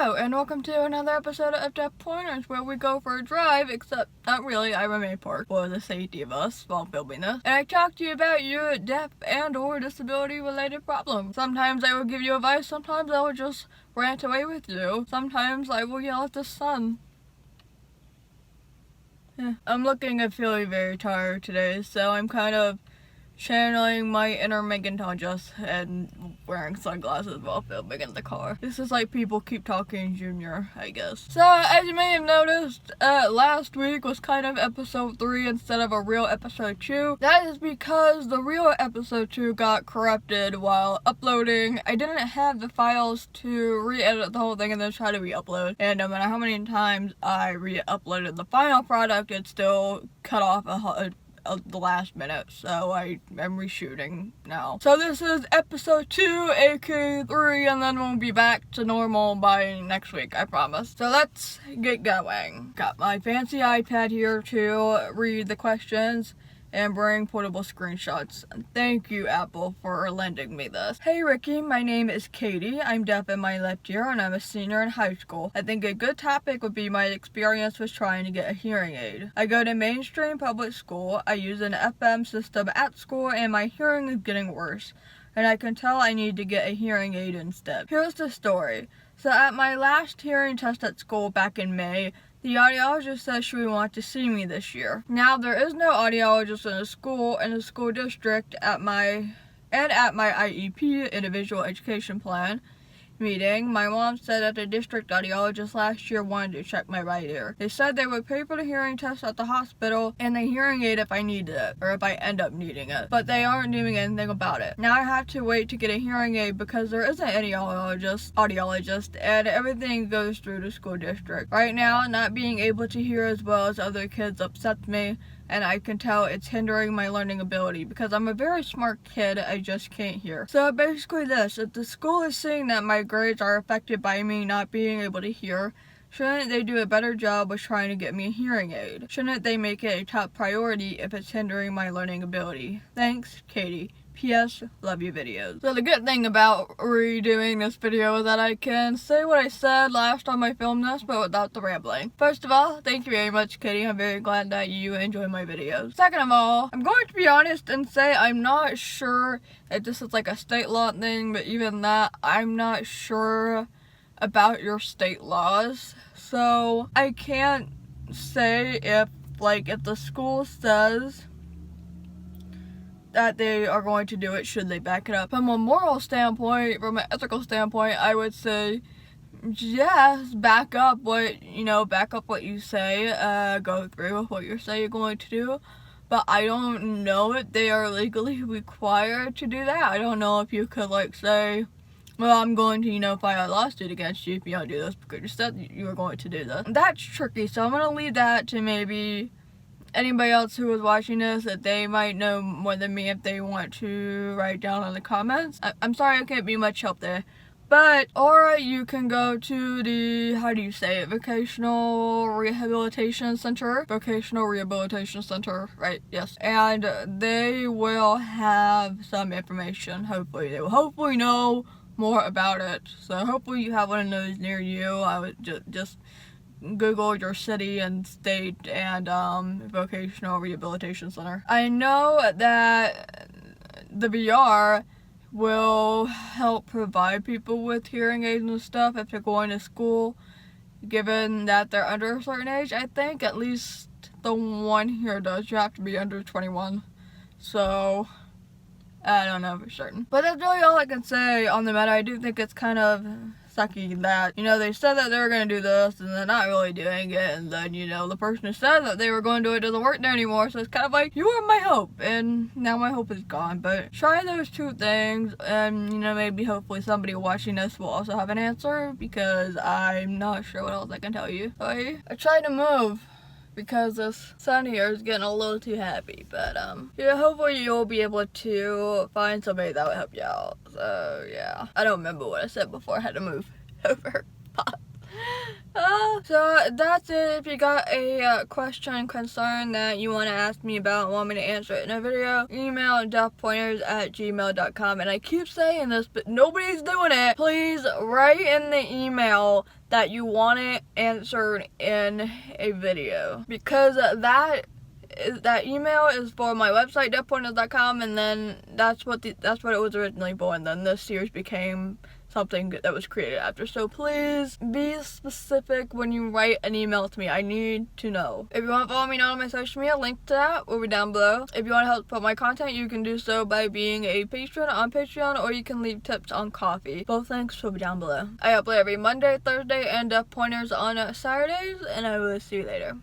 Hello, and welcome to another episode of Deaf Poynters, where we go for a drive, except not really. I remain parked for the safety of us while filming this. And I talk to you about your deaf and or disability-related problems. Sometimes I will give you advice, sometimes I will just rant away with you. Sometimes I will yell at the sun. I'm looking and feeling very tired today, so I'm kind of channeling my inner Megan Tonjes and wearing sunglasses while filming in the car. This is like People Keep Talking Jr., I guess. So, as you may have noticed, last week was kind of episode 3 instead of a real episode 2. That is because the real episode 2 got corrupted while uploading. I didn't have the files to re-edit the whole thing and then try to re-upload. And no matter how many times I re-uploaded the final product, it still cut off the last minute, so I'm reshooting now. So this is episode 2, aka 3, and then we'll be back to normal by next week, I promise. So let's get going. Got my fancy iPad here to read the questions and bring portable screenshots. Thank you, Apple, for lending me this. Hey Rikki, my name is Katie. I'm deaf in my left ear and I'm a senior in high school. I think a good topic would be my experience with trying to get a hearing aid. I go to mainstream public school, I use an FM system at school, and my hearing is getting worse. And I can tell I need to get a hearing aid instead. Here's the story. So at my last hearing test at school back in May, the audiologist said she would want to see me this year. Now, there is no audiologist in the school district at my IEP, individual education plan, meeting. My mom said that the district audiologist last year wanted to check my right ear. They said they would pay for the hearing test at the hospital and the hearing aid if I needed it, or if I end up needing it. But they aren't doing anything about it. Now I have to wait to get a hearing aid because there isn't any audiologist, and everything goes through the school district. Right now, not being able to hear as well as other kids upsets me, and I can tell it's hindering my learning ability because I'm a very smart kid, I just can't hear. So basically this, if the school is seeing that my grades are affected by me not being able to hear, shouldn't they do a better job with trying to get me a hearing aid? Shouldn't they make it a top priority if it's hindering my learning ability? Thanks, Katie. P.S. Love your videos. So the good thing about redoing this video is that I can say what I said last time I filmed this, but without the rambling. First of all, thank you very much, Kitty. I'm very glad that you enjoy my videos. Second of all, I'm going to be honest and say I'm not sure if this is like a state law thing, but even that, I'm not sure about your state laws. So I can't say if the school says that they are going to do it, should they back it up. From a moral standpoint, from an ethical standpoint, I would say yes, back up what you say, go through with what you say you're going to do. But I don't know if they are legally required to do that. I don't know if you could say, well, I'm going to, file a lawsuit against you if you don't do this because you said you were going to do this. That's tricky, so I'm going to leave that to maybe anybody else who is watching this, that they might know more than me if they want to write down in the comments. I'm sorry I can't be much help there. But, or you can go to the, Vocational Rehabilitation Center, right, yes. And they will have some information, hopefully. They will hopefully know more about it. So hopefully you have one of those near you. I would just Google your city and state and Vocational Rehabilitation Center. I know that the VR will help provide people with hearing aids and stuff if they're going to school, given that they're under a certain age. I think at least the one here does. You have to be under 21. So I don't know for certain. But that's really all I can say on the matter. I do think it's kind of sucky that, they said that they were going to do this and they're not really doing it, and then, the person who said that they were going to do it doesn't work there anymore, so it's kind of like, you were my hope, and now my hope is gone. But try those two things, and, maybe hopefully somebody watching this will also have an answer, because I'm not sure what else I can tell you. I tried to move because this sun here is getting a little too happy, but hopefully you'll be able to find somebody that will help you out. So yeah, I don't remember what I said before I had to move over. So that's it. If you got a question, concern that you want to ask me about, want me to answer it in a video, email deafpoynters@gmail.com. And I keep saying this, but nobody's doing it. Please write in the email that you want it answered in a video, because that email is for my website, deafpoynters.com, and then that's what it was originally for, and then this series became something that was created after. So please be specific when you write an email to me. I need to know. If you want to follow me on my social media, link to that will be down below. If you want to help support my content, you can do so by being a patron on Patreon, or you can leave tips on Coffee. Both links will be down below. I upload every Monday, Thursday, and Pointers on Saturdays, and I will see you later.